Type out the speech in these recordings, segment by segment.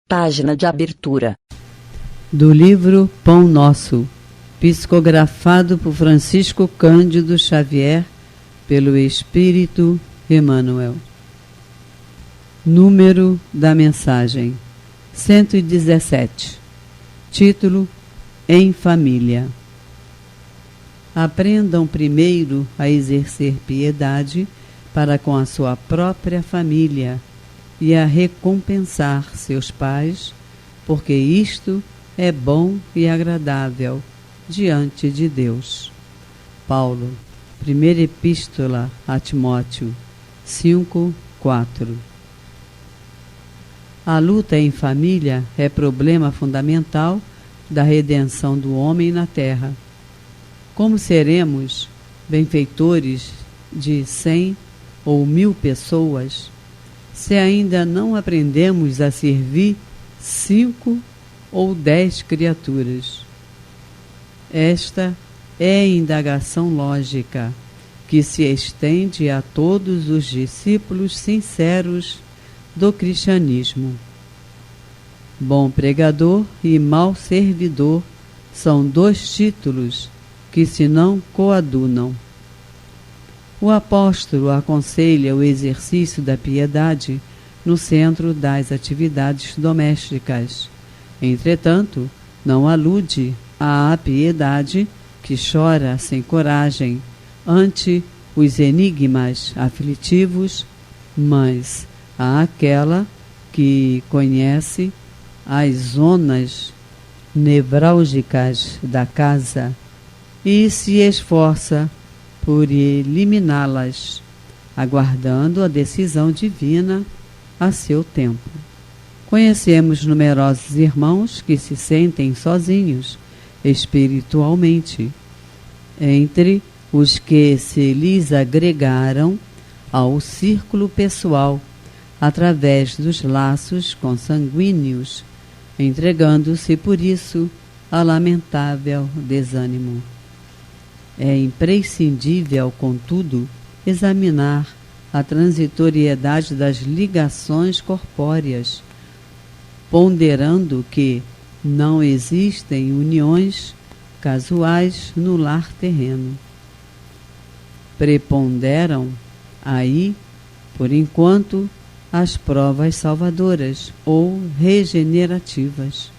Página de abertura. Do livro Pão Nosso, psicografado por Francisco Cândido Xavier, pelo Espírito Emmanuel. Número da mensagem: 117. Título: Em Família. Aprendam primeiro a exercer piedade para com a sua própria família e a recompensar seus pais, porque isto é bom e agradável diante de Deus. Paulo, primeira epístola a Timóteo 5:4. A luta em família é problema fundamental da redenção do homem na terra. Como seremos benfeitores de 100 ou 1000 pessoas se ainda não aprendemos a servir 5 ou 10 criaturas? Esta é a indagação lógica que se estende a todos os discípulos sinceros do cristianismo. Bom pregador e mau servidor são dois títulos que se não coadunam. O apóstolo aconselha o exercício da piedade no centro das atividades domésticas. Entretanto, não alude à piedade que chora sem coragem ante os enigmas aflitivos, mas àquela que conhece as zonas nevrálgicas da casa e se esforça por eliminá-las, aguardando a decisão divina a seu tempo. Conhecemos numerosos irmãos que se sentem sozinhos espiritualmente, entre os que se lhes agregaram ao círculo pessoal através dos laços consanguíneos, entregando-se por isso a lamentável desânimo. É imprescindível, contudo, examinar a transitoriedade das ligações corpóreas, ponderando que não existem uniões casuais no lar terreno. Preponderam aí, por enquanto, as provas salvadoras ou regenerativas.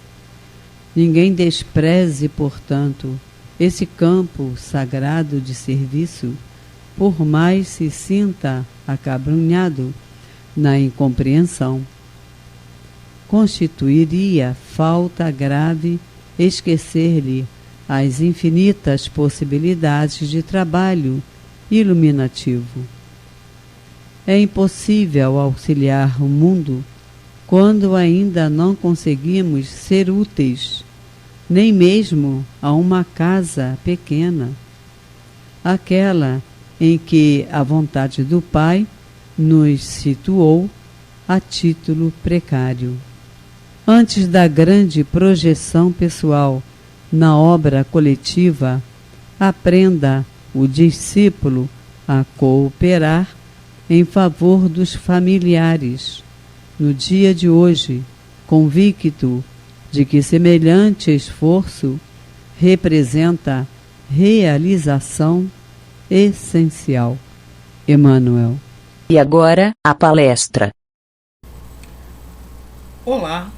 Ninguém despreze, portanto, esse campo sagrado de serviço, por mais se sinta acabrunhado na incompreensão. Constituiria falta grave esquecer-lhe as infinitas possibilidades de trabalho iluminativo. É impossível auxiliar o mundo quando ainda não conseguimos ser úteis, nem mesmo a uma casa pequena, aquela em que a vontade do Pai nos situou a título precário. Antes da grande projeção pessoal na obra coletiva, aprenda o discípulo a cooperar em favor dos familiares. No dia de hoje, convicto de que semelhante esforço representa realização essencial. Emmanuel. E agora, a palestra. Olá,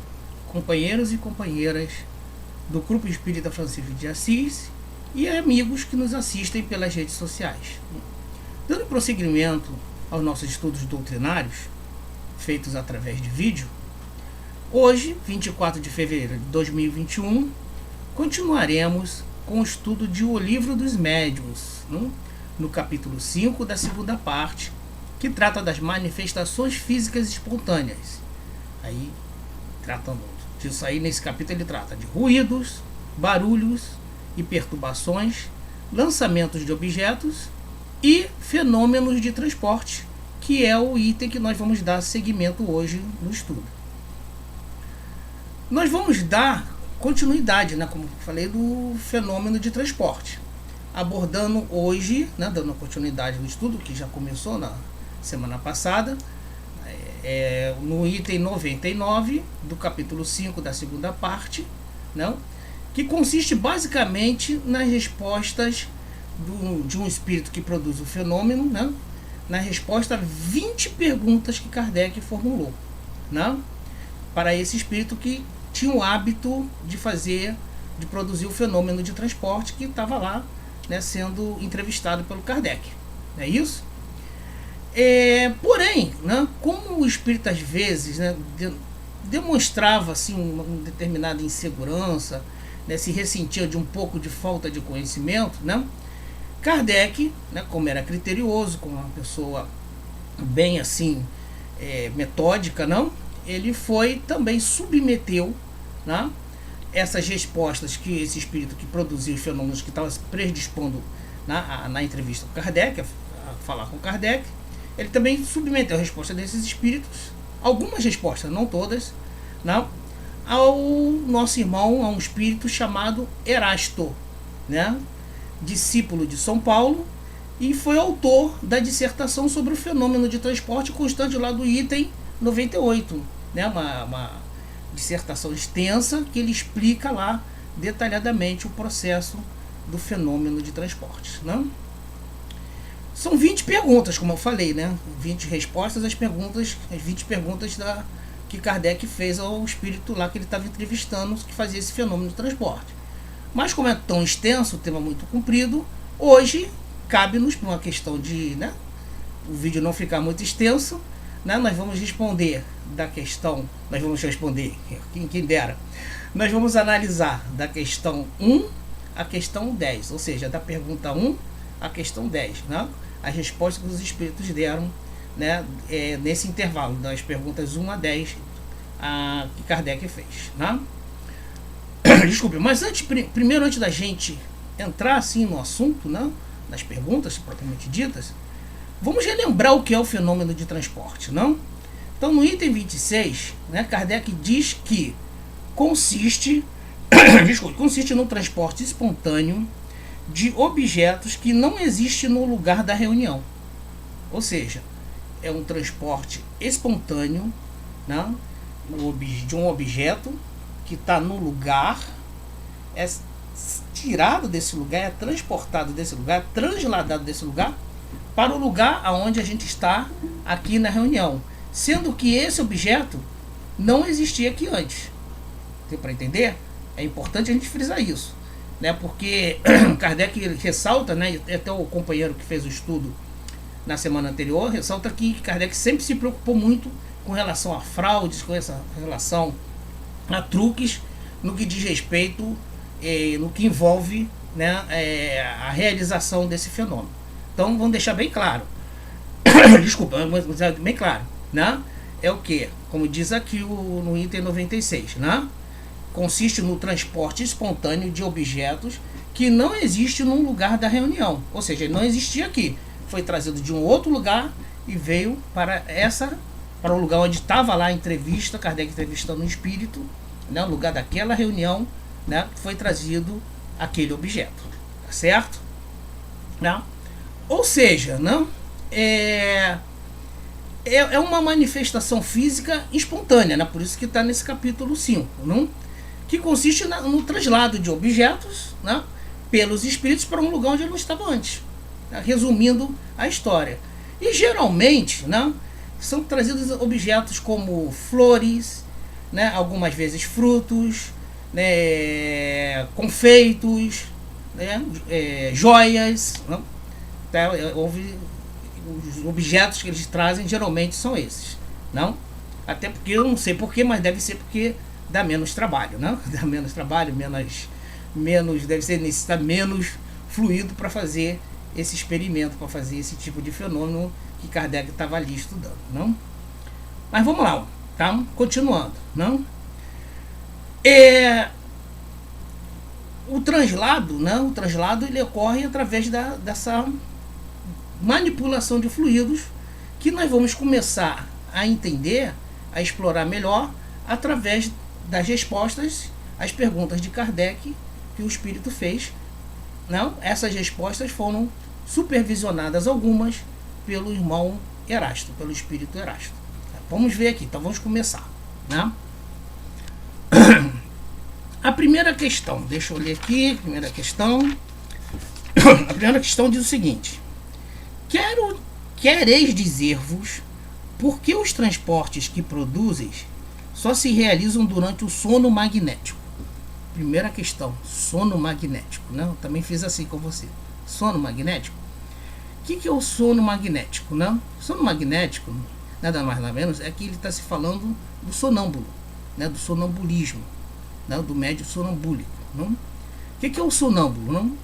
companheiros e companheiras do Grupo Espírita Francisco de Assis e amigos que nos assistem pelas redes sociais. Dando prosseguimento aos nossos estudos doutrinários, feitos através de vídeo, hoje, 24 de fevereiro de 2021, continuaremos com o estudo de O Livro dos Médiuns, no capítulo 5 da segunda parte, que trata das manifestações físicas espontâneas. Aí, tratando disso aí, nesse capítulo ele trata de ruídos, barulhos e perturbações, lançamentos de objetos e fenômenos de transporte, que é o item que nós vamos dar seguimento hoje no estudo. Nós vamos dar continuidade, como falei, do fenômeno de transporte, abordando hoje, dando continuidade no estudo que já começou na semana passada, no item 99 do capítulo 5 da segunda parte, não? Que consiste basicamente nas respostas de um espírito que produz o fenômeno, não? Na resposta a 20 perguntas que Kardec formulou, não? Para esse espírito que tinha o hábito de produzir o fenômeno de transporte, que estava lá, né, sendo entrevistado pelo Kardec. Não é isso? Porém, né, como o espírito às vezes, né, demonstrava assim, uma determinada insegurança, né, se ressentia de um pouco de falta de conhecimento, né, Kardec, né, como era criterioso, como uma pessoa bem assim metódica, não, ele também submeteu, né, essas respostas que esse espírito que produziu os fenômenos que estava se predispondo na entrevista com Kardec, a falar com Kardec, ele também submeteu a resposta desses espíritos, algumas respostas, não todas, né, ao nosso irmão, a um espírito chamado Erasto, né, discípulo de São Paulo, e foi autor da dissertação sobre o fenômeno de transporte, constante lá do item 98, né, uma dissertação extensa que ele explica lá detalhadamente o processo do fenômeno de transporte, né? São 20 perguntas, como eu falei, né? 20 respostas às 20 perguntas que Kardec fez ao espírito lá que ele estava entrevistando, que fazia esse fenômeno de transporte. Mas como é tão extenso, o tema muito comprido, hoje cabe-nos, por uma questão de, né, o vídeo não ficar muito extenso, né, nós vamos responder quem dera, nós vamos analisar da questão 1 à questão 10, ou seja, da pergunta 1 à questão 10, né, as respostas que os espíritos deram, né, nesse intervalo das perguntas 1 a 10 que Kardec fez, né? Desculpe, mas primeiro, antes da gente entrar assim no assunto, né, nas perguntas propriamente ditas, vamos relembrar o que é o fenômeno de transporte, não? Então, no item 26, né, Kardec diz que consiste no transporte espontâneo de objetos que não existem no lugar da reunião. Ou seja, é um transporte espontâneo, né, de um objeto que está no lugar, é tirado desse lugar, é transportado desse lugar, transladado desse lugar para o lugar aonde a gente está aqui na reunião, sendo que esse objeto não existia aqui antes. Tem para entender? É importante a gente frisar isso, né? Porque Kardec ressalta, né, até o companheiro que fez o estudo na semana anterior ressalta que Kardec sempre se preocupou muito com relação a fraudes, com essa relação a truques, no que diz respeito, no que envolve, né, a realização desse fenômeno. Então vamos deixar bem claro, desculpa, vamos deixar bem claro, né? É o que? Como diz aqui no item 96, né? Consiste no transporte espontâneo de objetos que não existe num lugar da reunião, ou seja, ele não existia aqui, foi trazido de um outro lugar e veio para o lugar onde estava lá a entrevista, Kardec entrevistando um espírito, né, no lugar daquela reunião, né, foi trazido aquele objeto, tá certo? Né? Ou seja, né, é uma manifestação física espontânea, né, por isso que está nesse capítulo 5, não? Que consiste no traslado de objetos, né, pelos espíritos para um lugar onde ele não estava antes, né, resumindo a história. E geralmente, né, são trazidos objetos como flores, né, algumas vezes frutos, né, confeitos, né, joias, né, tá? Os objetos que eles trazem geralmente são esses, não? Até porque eu não sei porquê, mas deve ser porque dá menos trabalho, né? Dá menos trabalho, deve ser necessitar menos fluido para fazer esse experimento, para fazer esse tipo de fenômeno que Kardec estava ali estudando, não? Mas vamos lá, tá? Continuando, não? O translado, né? O translado ele ocorre através dessa manipulação de fluidos que nós vamos começar a entender, a explorar melhor através das respostas às perguntas de Kardec que o espírito fez. Não? Essas respostas foram supervisionadas algumas pelo irmão Erasto, pelo espírito Erasto. Tá Vamos ver aqui, então vamos começar, né? A primeira questão, deixa eu ler aqui, primeira questão. A primeira questão diz o seguinte: quereis dizer-vos por que os transportes que produzes só se realizam durante o sono magnético? Primeira questão, sono magnético, né? Eu também fiz assim com você. Sono magnético. O que é o sono magnético, né? O sono magnético, nada mais nada menos, é que ele está se falando do sonâmbulo, né? Do sonambulismo, né? Do médio sonambúlico. Não? O que é o sonâmbulo? Não?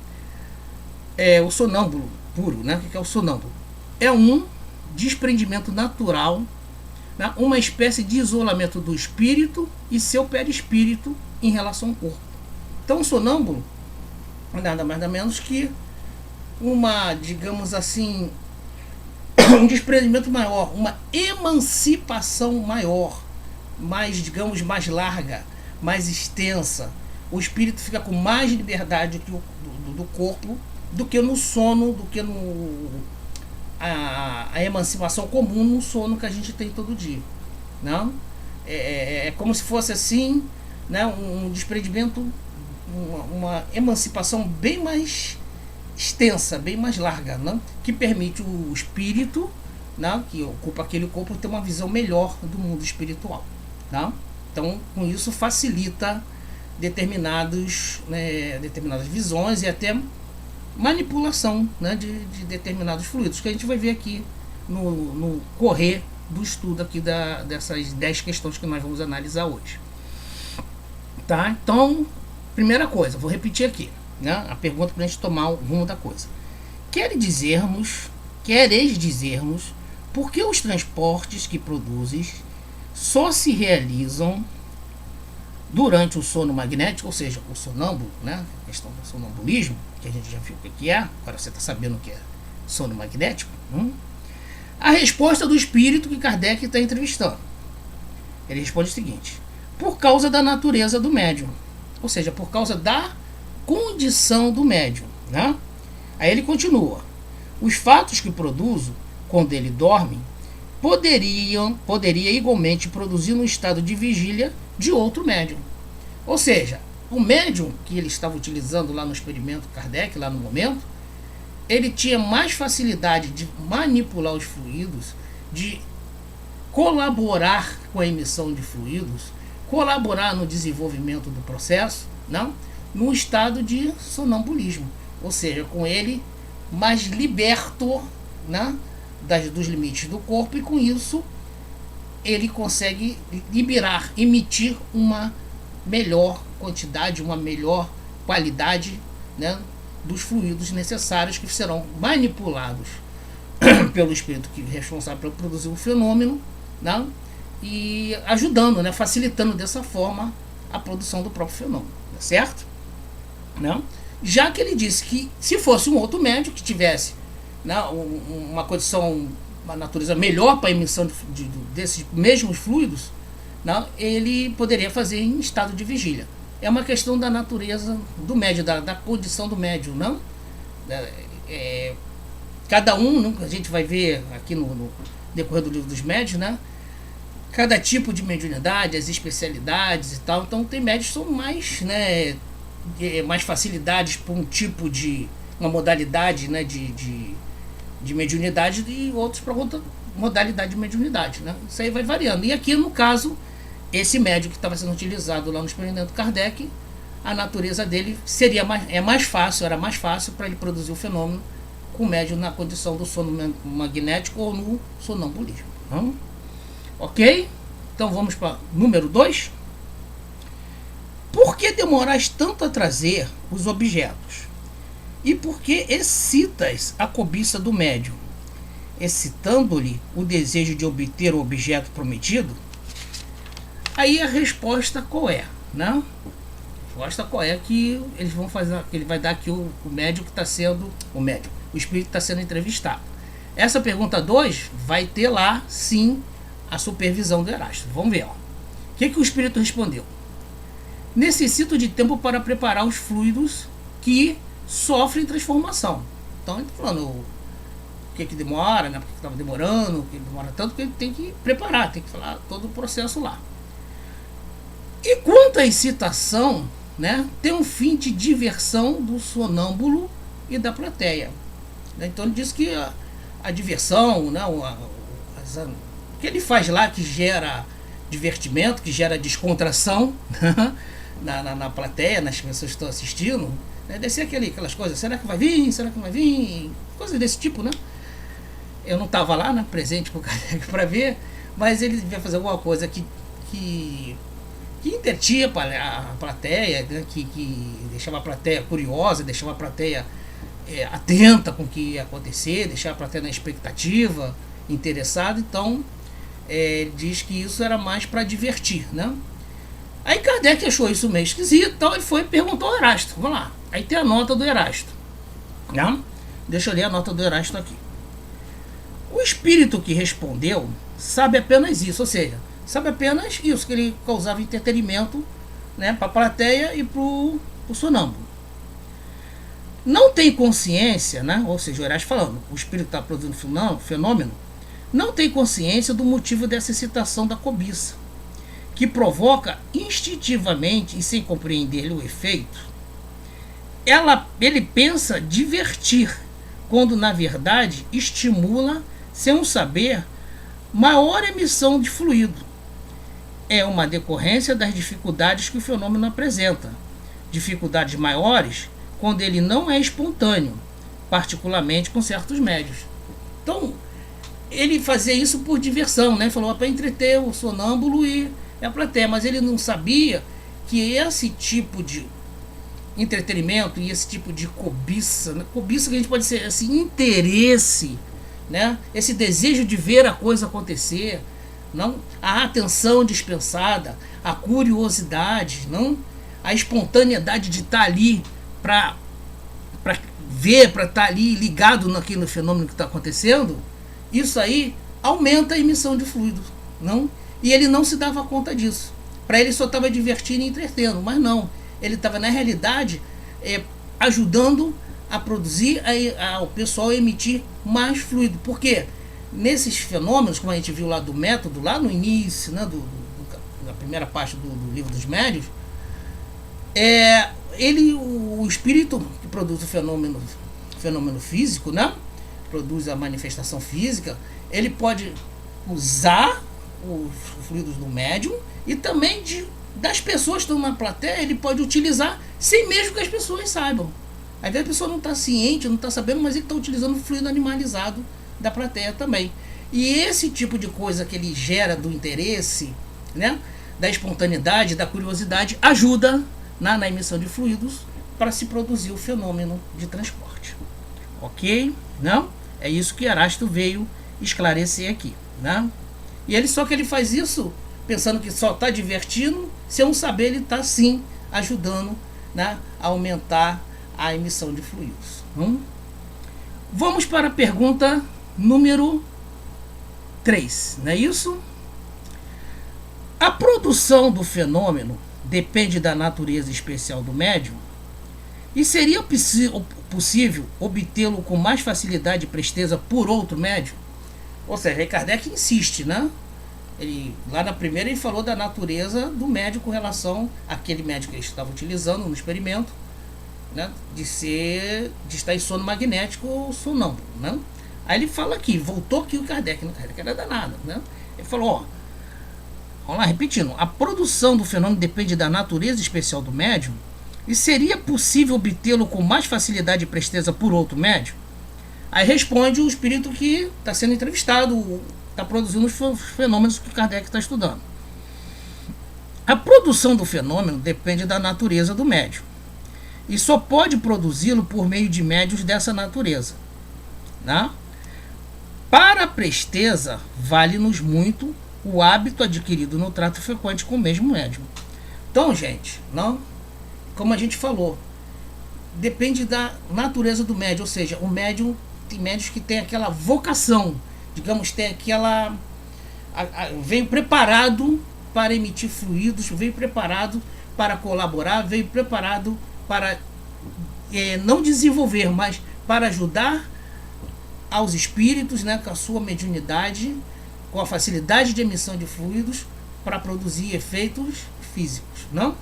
É o sonâmbulo puro, né? O que é o sonâmbulo? É um desprendimento natural, né? Uma espécie de isolamento do espírito e seu perispírito em relação ao corpo. Então, o sonâmbulo nada mais nada menos que uma, digamos assim, um desprendimento maior, uma emancipação maior, mais, digamos, mais larga, mais extensa. O espírito fica com mais liberdade do corpo do que no sono, do que a emancipação comum no sono que a gente tem todo dia. Não? É como se fosse assim, né, um desprendimento, uma emancipação bem mais extensa, bem mais larga, né, que permite o espírito, né, que ocupa aquele corpo, ter uma visão melhor do mundo espiritual. Tá? Então, com isso facilita determinadas visões e até manipulação, né, de determinados fluidos, que a gente vai ver aqui no correr do estudo aqui dessas 10 questões que nós vamos analisar hoje. Tá? Então, primeira coisa, vou repetir aqui, né, a pergunta para a gente tomar o rumo da coisa. Quereis dizermos por que os transportes que produzes só se realizam durante o sono magnético, ou seja, o sonâmbulo, né, a questão do sonambulismo, que a gente já viu o que é, agora você está sabendo o que é sono magnético. A resposta do espírito que Kardec está entrevistando. Ele responde o seguinte: por causa da natureza do médium, ou seja, por causa da condição do médium, né? Aí ele continua: os fatos que produzo quando ele dorme poderia igualmente produzir no estado de vigília de outro médium. Ou seja, o médium que ele estava utilizando lá no experimento Kardec, lá no momento, ele tinha mais facilidade de manipular os fluidos, de colaborar com a emissão de fluidos, colaborar no desenvolvimento do processo, não? No estado de sonambulismo, ou seja, com ele mais liberto, né, dos limites do corpo, e com isso ele consegue liberar, emitir uma melhor quantidade, uma melhor qualidade, né, dos fluidos necessários, que serão manipulados pelo espírito que é responsável por produzir o fenômeno, né, e ajudando, né, facilitando dessa forma a produção do próprio fenômeno, tá certo? Não? Já que ele disse que se fosse um outro médium que tivesse, né, uma condição, uma natureza melhor para a emissão desses mesmos fluidos, não, ele poderia fazer em estado de vigília. É uma questão da natureza do médium, da condição do médium, não? Cada um, a gente vai ver aqui no decorrer do livro dos médios, né? Cada tipo de mediunidade, as especialidades e tal. Então tem médios que são mais, né, mais facilidades por um tipo de, uma modalidade, né, de mediunidade, e outros para outra modalidade de mediunidade, né? Isso aí vai variando. E aqui, no caso, esse médium que estava sendo utilizado lá no experimento Kardec, a natureza dele era mais fácil para ele produzir o fenômeno com o médium na condição do sono magnético ou no sonambulismo. Não? Ok? Então vamos para número 2. Por que demorais tanto a trazer os objetos? E por que excitas a cobiça do médium, excitando-lhe o desejo de obter o objeto prometido? Aí a resposta qual é? Né? A resposta qual é que eles vão fazer, que ele vai dar aqui o médium que está sendo, o espírito está sendo entrevistado. Essa pergunta 2 vai ter lá, sim, a supervisão do Erasto. Vamos ver. Ó. O que o espírito respondeu? Necessito de tempo para preparar os fluidos que sofrem transformação. Então ele está falando, que demora, né? Porque estava demorando, porque demora tanto, que ele tem que preparar, tem que falar todo o processo lá. E quanto à excitação, né, tem um fim de diversão do sonâmbulo e da plateia. Então ele diz que a diversão, né, o que ele faz lá, que gera divertimento, que gera descontração na plateia, nas pessoas que estão assistindo, né, deve ser aquelas coisas, será que vai vir, será que não vai vir, coisas desse tipo, né? Eu não estava lá, né, presente com o Kardec para ver, mas ele devia fazer alguma coisa que entretinha a plateia, né, que deixava a plateia curiosa, deixava a plateia atenta com o que ia acontecer, deixava a plateia na expectativa, interessada. Então diz que isso era mais para divertir, né? Aí Kardec achou isso meio esquisito, então ele foi e perguntou ao Erasto. Vamos lá, aí tem a nota do Erasto, né? Deixa eu ler a nota do Erasto aqui. O espírito que respondeu sabe apenas isso, ou seja, sabe apenas isso, que ele causava entretenimento, né, para a plateia e para o sonâmbulo. Não tem consciência, né, ou seja, o Erasto falando, o espírito está produzindo fenômeno, não tem consciência do motivo dessa excitação da cobiça, que provoca instintivamente e sem compreender o efeito. Ele pensa divertir, quando na verdade estimula, sem um saber, maior emissão de fluido. É uma decorrência das dificuldades que o fenômeno apresenta. Dificuldades maiores quando ele não é espontâneo, particularmente com certos médios. Então, ele fazia isso por diversão, né? Falou para entreter o sonâmbulo e a plateia, mas ele não sabia que esse tipo de entretenimento e esse tipo de cobiça, né? Cobiça que a gente pode ser assim, interesse, né? Esse desejo de ver a coisa acontecer, não, a atenção dispensada, a curiosidade, não, a espontaneidade de estar ali para ver, para estar ali ligado naquele fenômeno que está acontecendo, isso aí aumenta a emissão de fluido, não? E ele não se dava conta disso. Para ele só estava divertindo e entretendo, mas não. Ele estava na realidade ajudando a produzir, o pessoal a emitir mais fluido. Por quê? Nesses fenômenos, como a gente viu lá do método, lá no início, né, na primeira parte do livro dos médios, o espírito que produz o fenômeno físico, né, produz a manifestação física, ele pode usar os fluidos do médium e também das pessoas que estão na plateia, ele pode utilizar sem mesmo que as pessoas saibam. Às vezes a pessoa não está ciente, não está sabendo, mas ele está utilizando o fluido animalizado da plateia também. E esse tipo de coisa que ele gera do interesse, né, da espontaneidade, da curiosidade, ajuda na emissão de fluidos para se produzir o fenômeno de transporte. Ok? Não? É isso que Erasto veio esclarecer aqui, né? E só que ele faz isso pensando que só está divertindo, sem um saber ele está sim ajudando, né, a aumentar a emissão de fluidos. Vamos para a pergunta número 3, não é isso? A produção do fenômeno depende da natureza especial do médium? E seria possível obtê-lo com mais facilidade e presteza por outro médium? Ou seja, Kardec insiste, né? Lá na primeira ele falou da natureza do médium com relação àquele médium que ele estava utilizando no experimento, né, de estar em sono magnético ou sonâmbulo, né? Aí ele fala aqui, voltou aqui o Kardec, né? Kardec era danado, né? Ele falou, vamos lá, repetindo, a produção do fenômeno depende da natureza especial do médium, e seria possível obtê-lo com mais facilidade e presteza por outro médium? Aí responde o espírito que está sendo entrevistado, está produzindo os fenômenos que Kardec está estudando. A produção do fenômeno depende da natureza do médium, e só pode produzi-lo por meio de médiuns dessa natureza, né? Para a presteza, vale-nos muito o hábito adquirido no trato frequente com o mesmo médium. Então, gente, não, como a gente falou, depende da natureza do médium, ou seja, o médium, tem médios que tem aquela vocação, digamos, tem aquela, veio preparado para emitir fluidos, veio preparado para colaborar, veio preparado para não desenvolver, mas para ajudar aos espíritos, né, com a sua mediunidade, com a facilidade de emissão de fluidos para produzir efeitos físicos, não?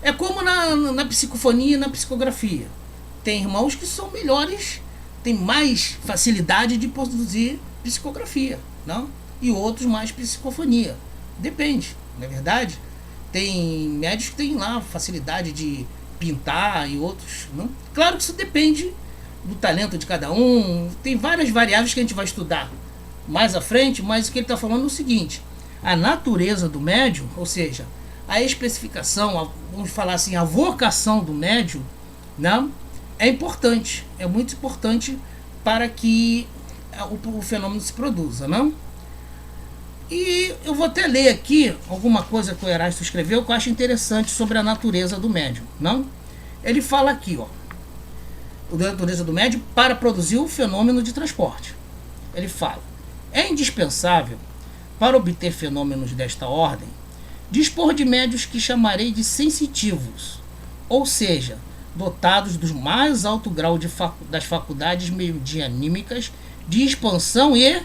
É como na psicofonia e na psicografia. Tem irmãos que são melhores, têm mais facilidade de produzir psicografia, não? E outros mais psicofonia. Depende, não é verdade? Tem médios que têm lá facilidade de pintar e outros não. Claro que isso depende do talento de cada um. Tem várias variáveis que a gente vai estudar mais à frente, mas o que ele está falando é o seguinte: a natureza do médium, ou seja, a especificação, vamos falar assim, a vocação do médium, né, é importante, é muito importante para que o fenômeno se produza, não? E eu vou até ler aqui alguma coisa que o Erasto escreveu que eu acho interessante sobre a natureza do médium, não? Ele fala aqui, ó, a natureza do médium para produzir o fenômeno de transporte. Ele fala: é indispensável, para obter fenômenos desta ordem, dispor de médios que chamarei de sensitivos, ou seja, dotados do mais alto grau das faculdades medianímicas de expansão e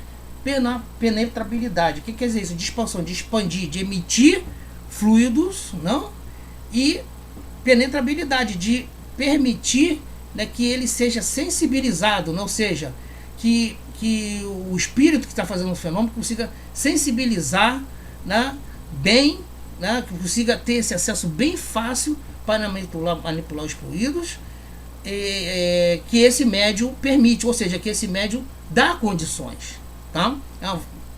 penetrabilidade. O que quer dizer isso? De expansão, de expandir, de emitir fluidos, não? E penetrabilidade, de permitir, né, que ele seja sensibilizado, não? Ou seja, que o espírito que está fazendo o fenômeno consiga sensibilizar, né, bem, né, que consiga ter esse acesso bem fácil para manipular os fluidos, que esse médium permite, ou seja, que esse médium dá condições. Tá?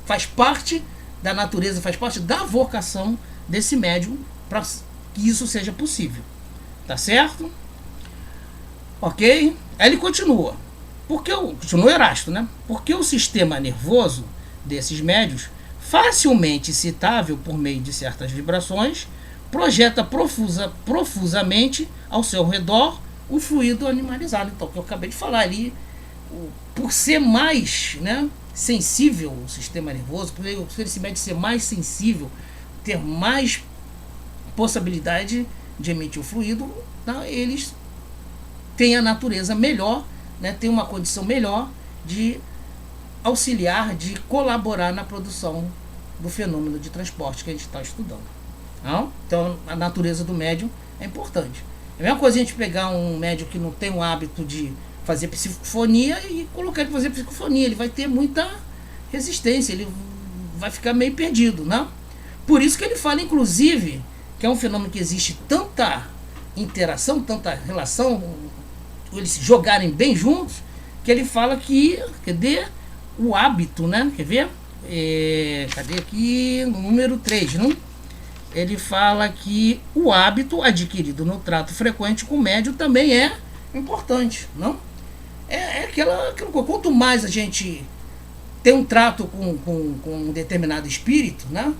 Faz parte da natureza, faz parte da vocação desse médium para que isso seja possível. Tá certo? Ok? Aí ele continua. Continua Erasto, né? Porque o sistema nervoso desses médios, facilmente excitável por meio de certas vibrações, projeta profusamente ao seu redor o fluido animalizado. Então, o que eu acabei de falar ali, por ser mais, né, sensível o sistema nervoso, por esse médium ser mais sensível, ter mais possibilidade de emitir o fluido, tá, eles têm a natureza melhor, né, tem uma condição melhor de auxiliar, de colaborar na produção do fenômeno de transporte que a gente está estudando. Não? Então, a natureza do médium é importante. É a mesma coisa a gente pegar um médium que não tem o hábito de fazer psicofonia e colocar ele para fazer psicofonia. Ele vai ter muita resistência, ele vai ficar meio perdido, não? Por isso que ele fala, inclusive, que é um fenômeno que existe tanta interação, tanta relação, eles se jogarem bem juntos, que ele fala que, cadê o hábito, né? Quer ver? Cadê aqui no número 3, não? Ele fala que o hábito adquirido no trato frequente com o médium também é importante, não? Aquela quanto mais a gente tem um trato com um determinado espírito, né,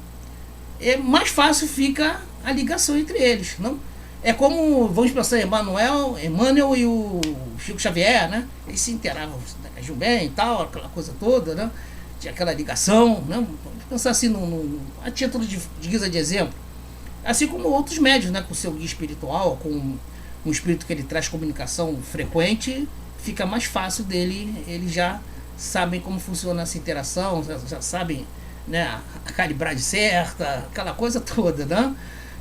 mais fácil fica a ligação entre eles, não? É como, vamos pensar, Emmanuel e o Chico Xavier, né? Eles se interavam bem e tal, aquela coisa toda, né? Tinha aquela ligação, né? Vamos pensar assim, a título de guisa de exemplo. Assim como outros médios, né? Com o seu guia espiritual, com um espírito que ele traz comunicação frequente, fica mais fácil dele, eles já sabem como funciona essa interação, já sabem, né, a calibragem certa, aquela coisa toda, né?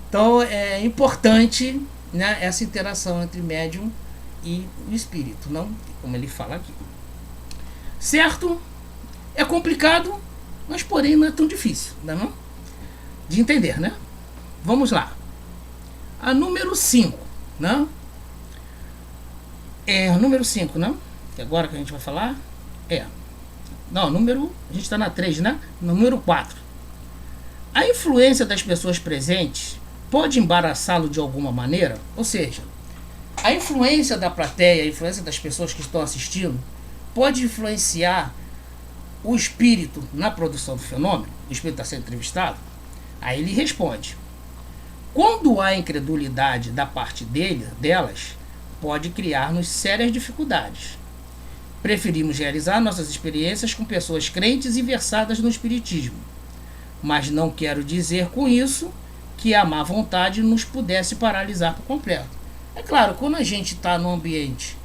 Então é importante, né, essa interação entre médium e o espírito, não? Como ele fala aqui. Certo? É complicado, mas porém não é tão difícil, não? De entender, né? Vamos lá. A número 5, né? Número 5, não? Que agora que a gente vai falar não, a gente está na 3, né? Número 4. A influência das pessoas presentes pode embaraçá-lo de alguma maneira? Ou seja, a influência da plateia, a influência das pessoas que estão assistindo, pode influenciar o espírito na produção do fenômeno? O espírito está sendo entrevistado? Aí ele responde: quando há incredulidade da parte delas, pode criar-nos sérias dificuldades. Preferimos realizar nossas experiências com pessoas crentes e versadas no espiritismo, mas não quero dizer com isso que a má vontade nos pudesse paralisar por completo. É claro, quando a gente está num ambiente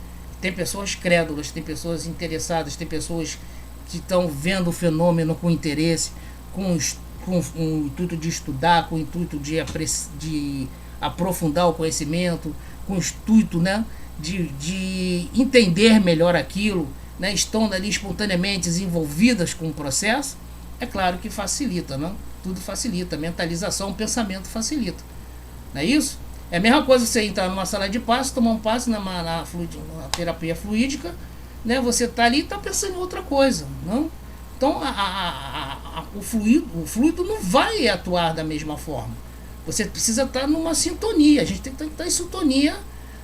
Tem pessoas crédulas, tem pessoas interessadas, tem pessoas que estão vendo o fenômeno com interesse, com o intuito de estudar, com o intuito de aprofundar o conhecimento, com o intuito, né, de entender melhor aquilo, né, estão ali espontaneamente envolvidas com o processo. É claro que facilita, não? Tudo facilita, a mentalização, o pensamento facilita. Não é isso? É a mesma coisa você entrar numa sala de passe, tomar um passe na terapia fluídica, né? Você está ali e está pensando em outra coisa, não? Então o fluido não vai atuar da mesma forma. Você precisa estar numa sintonia, a gente tem que estar em sintonia,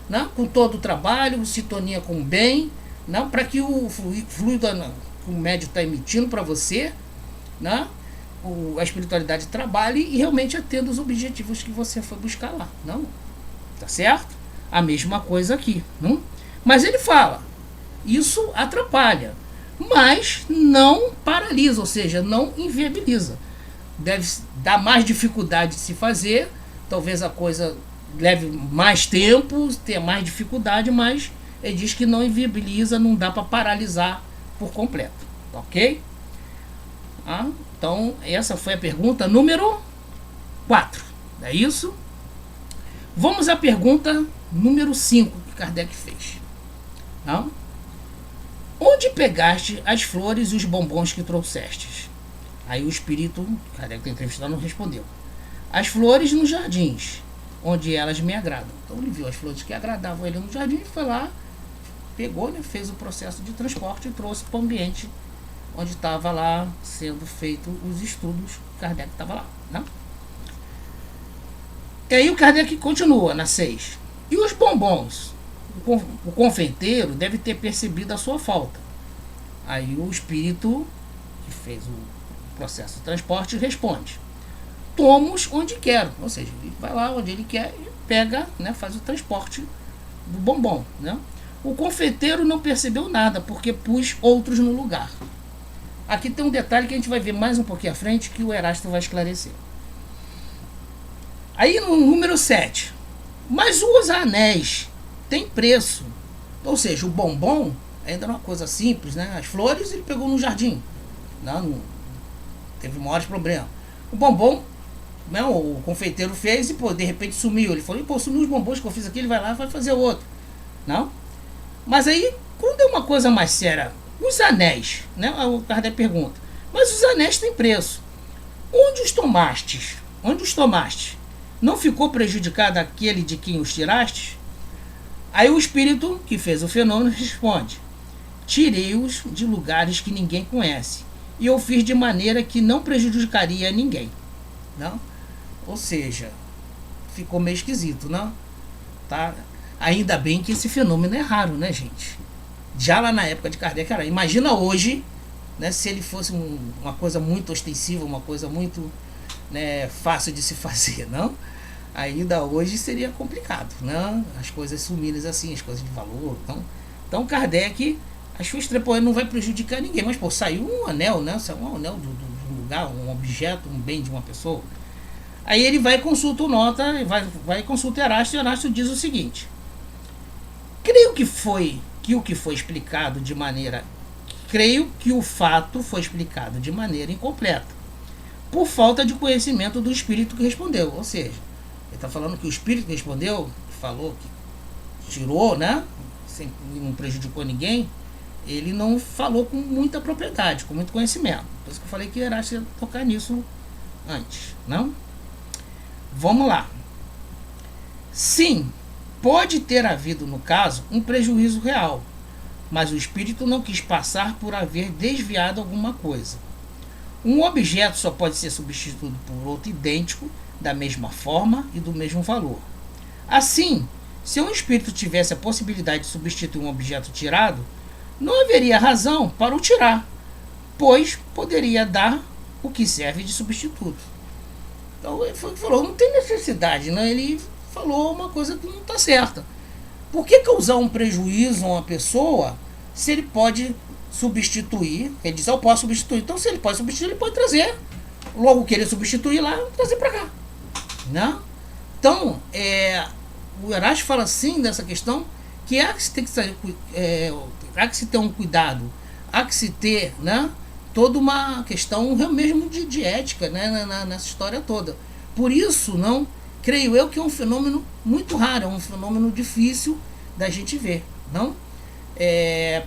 né, com todo o trabalho, sintonia com o bem, né, para que o fluido que o médium está emitindo para você, né, a espiritualidade trabalhe e realmente atenda os objetivos que você foi buscar lá. Não? Tá certo? A mesma coisa aqui. Não? Mas ele fala, isso atrapalha, mas não paralisa, ou seja, não inviabiliza. Deve dar mais dificuldade de se fazer, talvez a coisa leve mais tempo, tenha mais dificuldade, mas ele diz que não inviabiliza, não dá para paralisar por completo. Ok? Então, essa foi a pergunta número 4. É isso? Vamos à pergunta número 5 que Kardec fez. Onde pegaste as flores e os bombons que trouxestes? Aí o espírito, Kardec está entrevistado, não respondeu. As flores nos jardins, onde elas me agradam. Então ele viu as flores que agradavam ele no jardim, foi lá, pegou, né, fez o processo de transporte e trouxe para o ambiente onde estava lá sendo feito os estudos. Kardec estava lá, né? E aí o Kardec continua na 6. E os bombons? O confeiteiro deve ter percebido a sua falta. Aí o espírito que fez o processo de transporte responde: tomos onde quero. Ou seja, ele vai lá onde ele quer e pega, né, faz o transporte do bombom, né? O confeiteiro não percebeu nada, porque pus outros no lugar. Aqui tem um detalhe que a gente vai ver mais um pouquinho à frente, que o Erasto vai esclarecer. Aí no número 7. Mas os anéis têm preço. Ou seja, o bombom ainda é uma coisa simples, né? As flores ele pegou no jardim. Não teve maiores problemas. O bombom, né, o confeiteiro fez e, pô, de repente sumiu. Ele falou, pô, sumiu os bombons que eu fiz aqui, ele vai lá e vai fazer outro. Não? Mas aí, quando é uma coisa mais séria, os anéis, né? O Kardec pergunta, mas os anéis têm preço. Onde os tomastes? Onde os tomaste? Não ficou prejudicado aquele de quem os tiraste? Aí o espírito que fez o fenômeno responde: tirei-os de lugares que ninguém conhece, e eu fiz de maneira que não prejudicaria ninguém. Não? Ou seja, ficou meio esquisito, não? Tá? Ainda bem que esse fenômeno é raro, né, gente? Já lá na época de Kardec, cara, imagina hoje, né, se ele fosse uma coisa muito ostensiva, uma coisa muito, né, fácil de se fazer, não? Ainda hoje seria complicado, né? As coisas sumirem assim, as coisas de valor. Então Kardec achou estranho, pô, não vai prejudicar ninguém, mas pô, saiu um anel, né? Saiu um anel do lugar, um objeto, um bem de uma pessoa. Aí ele vai e consulta o nota, vai consultar Erasto, e Erasto diz o seguinte: creio que o que foi explicado de maneira... Creio que o fato foi explicado de maneira incompleta, por falta de conhecimento do espírito que respondeu. Ou seja, ele está falando que o espírito que respondeu, que falou, que tirou, né? Não prejudicou ninguém, ele não falou com muita propriedade, com muito conhecimento. Por isso que eu falei que Erasto ia tocar nisso antes, não? Vamos lá. Sim, pode ter havido, no caso, um prejuízo real, mas o espírito não quis passar por haver desviado alguma coisa. Um objeto só pode ser substituído por outro idêntico, da mesma forma e do mesmo valor. Assim, se um espírito tivesse a possibilidade de substituir um objeto tirado, não haveria razão para o tirar, pois poderia dar o que serve de substituto. Então ele falou, não tem necessidade, né? Ele falou uma coisa que não está certa. Por que causar um prejuízo a uma pessoa se ele pode substituir? Ele diz, eu posso substituir. Então, se ele pode substituir, ele pode trazer. Logo que ele substituir lá, trazer para cá. Né? Então, o Erasto fala assim dessa questão, que há que se ter um cuidado, há que se ter, né, toda uma questão mesmo de ética, né, nessa história toda. Por isso, não creio eu que é um fenômeno muito raro, é um fenômeno difícil da gente ver, não? É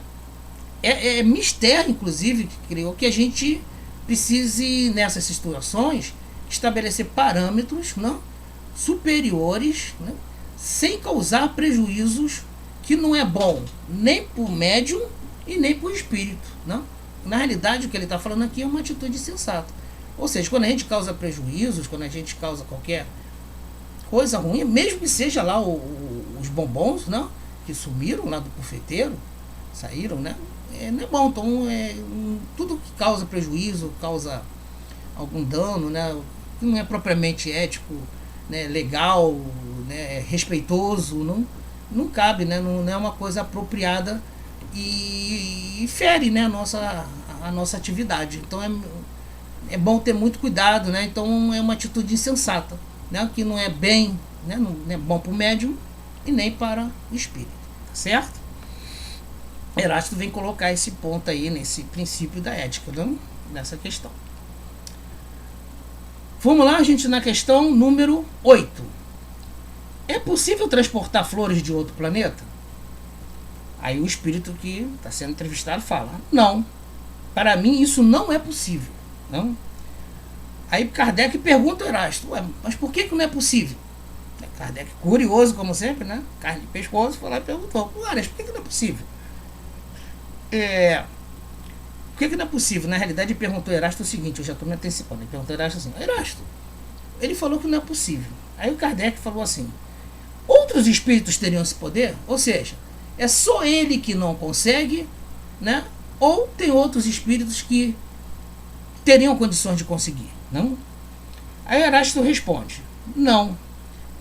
mistério, inclusive, que creio que a gente precise, nessas situações, estabelecer parâmetros, não, superiores, né, sem causar prejuízos, que não é bom nem para o médium e nem para o espírito, não? Na realidade, o que ele está falando aqui é uma atitude sensata. Ou seja, quando a gente causa prejuízos, quando a gente causa qualquer coisa ruim, mesmo que seja lá os bombons, não, que sumiram lá do confeiteiro, saíram, né? Não é bom. Então, tudo que causa prejuízo, causa algum dano, né, que não é propriamente ético, né, legal, né, respeitoso, não cabe, né, não é uma coisa apropriada e fere, né, a nossa atividade. Então é bom ter muito cuidado, né? Então é uma atitude insensata, né, que não é bem, né, não é bom para o médium e nem para o espírito, tá certo? Erásto vem colocar esse ponto aí nesse princípio da ética, não? Nessa questão. Vamos lá, gente, na questão número 8. É possível transportar flores de outro planeta? Aí o espírito que está sendo entrevistado fala: não, para mim isso não é possível, não? Aí Kardec pergunta ao Erasto: mas por que não é possível? Kardec, curioso como sempre, né? Carne de pescoço, foi lá e perguntou: Erasto, por que não é possível? Por que não é possível? Na realidade, ele perguntou ao Erasto o seguinte: eu já estou me antecipando. Ele perguntou ao Erasto assim: Erasto, ele falou que não é possível. Aí o Kardec falou assim: outros espíritos teriam esse poder? Ou seja, é só ele que não consegue, né? Ou tem outros espíritos que teriam condições de conseguir, não? Aí Erasto responde: não,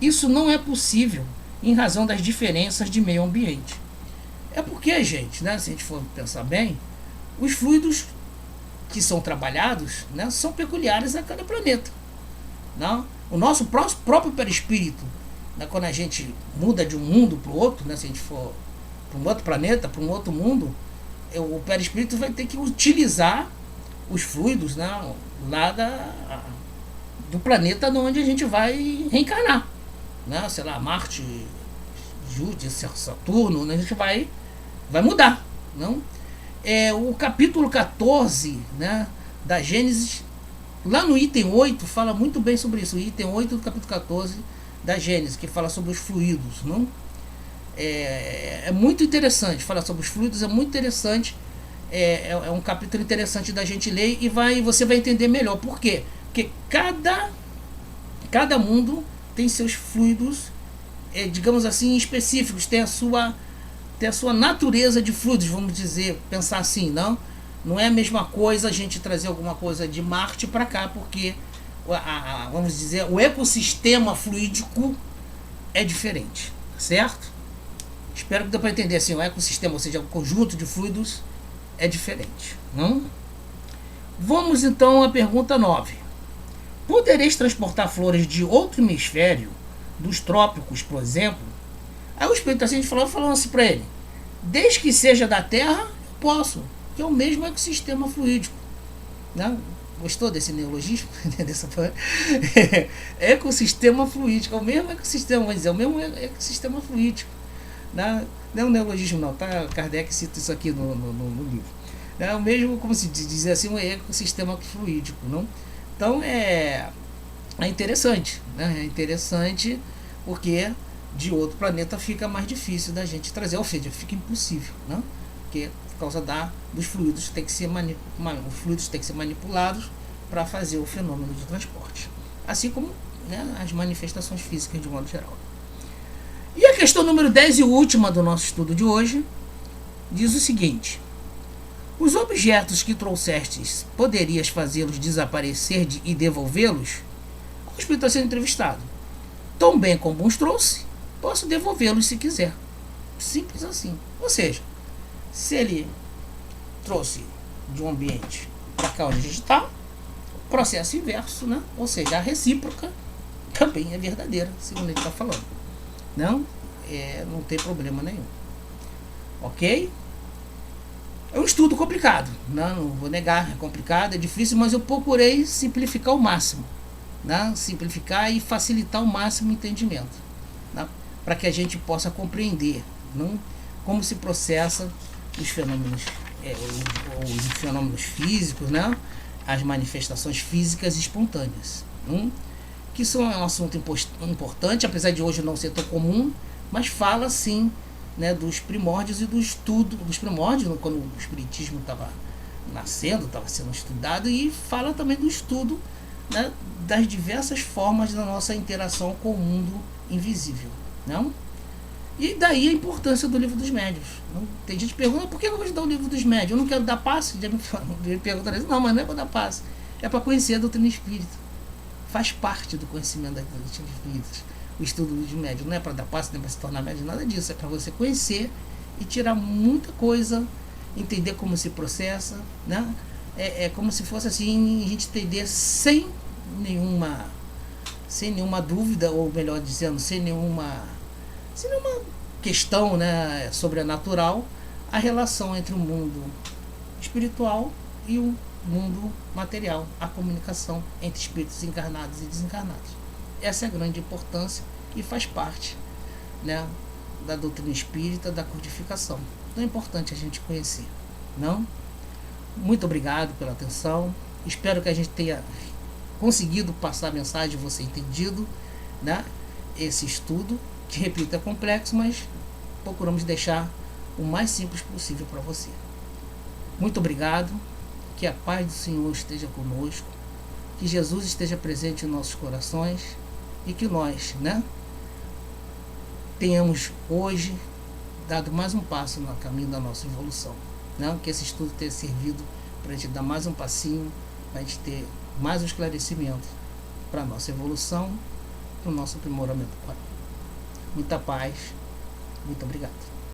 isso não é possível em razão das diferenças de meio ambiente. É porque, gente, né, se a gente for pensar bem, os fluidos que são trabalhados, né, são peculiares a cada planeta, não? O nosso próprio perispírito, né, quando a gente muda de um mundo para o outro, né, se a gente for para um outro planeta, para um outro mundo, o perispírito vai ter que utilizar os fluidos, né, lá do planeta onde a gente vai reencarnar, né, sei lá, Marte, Júpiter, Saturno, né, a gente vai mudar, não? O capítulo 14, né, da Gênesis, lá no item 8, fala muito bem sobre isso. O item 8 do capítulo 14 da Gênesis, que fala sobre os fluidos, não? É muito interessante, falar sobre os fluidos é muito interessante. É um capítulo interessante da gente ler e você vai entender melhor. Por quê? Porque cada mundo tem seus fluidos, digamos assim, específicos, tem a sua natureza de fluidos, vamos dizer, pensar assim, não é a mesma coisa a gente trazer alguma coisa de Marte para cá, porque vamos dizer, o ecossistema fluídico é diferente, certo? Espero que dê para entender assim, o ecossistema, ou seja, o conjunto de fluidos é diferente, não? Vamos então à pergunta 9. Podereis transportar flores de outro hemisfério, dos trópicos, por exemplo? Aí o espírito assim falando assim para ele: desde que seja da Terra, eu posso, que é o mesmo ecossistema fluídico, né? Gostou desse neologismo? Ecossistema fluídico, é o mesmo ecossistema, vamos dizer, é o mesmo ecossistema fluídico, né? Não é um neologismo não, tá? Kardec cita isso aqui no livro. É o mesmo, como se diz assim, um ecossistema fluídico, não? Então é interessante, né? É interessante porque de outro planeta fica mais difícil da gente trazer, ou seja, fica impossível, né? Porque por causa dos fluidos tem que ser os fluidos têm que ser manipulados para fazer o fenômeno de transporte, assim como, né, as manifestações físicas de modo geral. E a questão número 10 e última do nosso estudo de hoje diz o seguinte: os objetos que trouxestes, poderias fazê-los desaparecer e devolvê-los? O espírito está sendo entrevistado. Tão bem como os trouxe, posso devolvê-los se quiser. Simples assim. Ou seja, se ele trouxe de um ambiente para cá onde a gente está, o processo inverso, né? Ou seja, a recíproca também é verdadeira, segundo ele está falando. Não tem problema nenhum. ok? É um estudo complicado, né? Não vou negar, é complicado, é difícil, mas eu procurei simplificar ao máximo, né? Simplificar e facilitar ao máximo o entendimento, né? Para que a gente possa compreender, né? Como se processa os fenômenos, os fenômenos físicos, né? As manifestações físicas espontâneas, né? Que são um assunto importante, apesar de hoje não ser tão comum, mas fala sim, né, dos primórdios e do estudo dos primórdios, quando o espiritismo estava nascendo, estava sendo estudado, e fala também do estudo, né, das diversas formas da nossa interação com o mundo invisível, não? E daí a importância do livro dos médiuns, não? Tem gente que pergunta, por que eu vou estudar o livro dos médiuns? Eu não quero dar passe. Já me perguntaram isso. Não, mas não é para dar passe, é para conhecer a doutrina espírita. Faz parte do conhecimento da doutrina espírita o estudo dos médiuns. Não é para dar passe, nem para se tornar médium, nada disso. É para você conhecer e tirar muita coisa, entender como se processa, né? É como se fosse assim, a gente entender sem nenhuma dúvida, ou melhor dizendo, sem nenhuma questão, né, sobrenatural, a relação entre o mundo espiritual e o mundo material, a comunicação entre espíritos encarnados e desencarnados. Essa é a grande importância e faz parte, né, da doutrina espírita, da codificação. Então é importante a gente conhecer, não? Muito obrigado pela atenção. Espero que a gente tenha conseguido passar a mensagem, você entendido, né, esse estudo, que, repito, é complexo, mas procuramos deixar o mais simples possível para você. Muito obrigado. Que a paz do Senhor esteja conosco, que Jesus esteja presente em nossos corações e que nós, né, tenhamos hoje dado mais um passo no caminho da nossa evolução, né? Que esse estudo tenha servido para a gente dar mais um passinho, para a gente ter mais um esclarecimento para a nossa evolução, para o nosso aprimoramento. Muita paz, muito obrigado.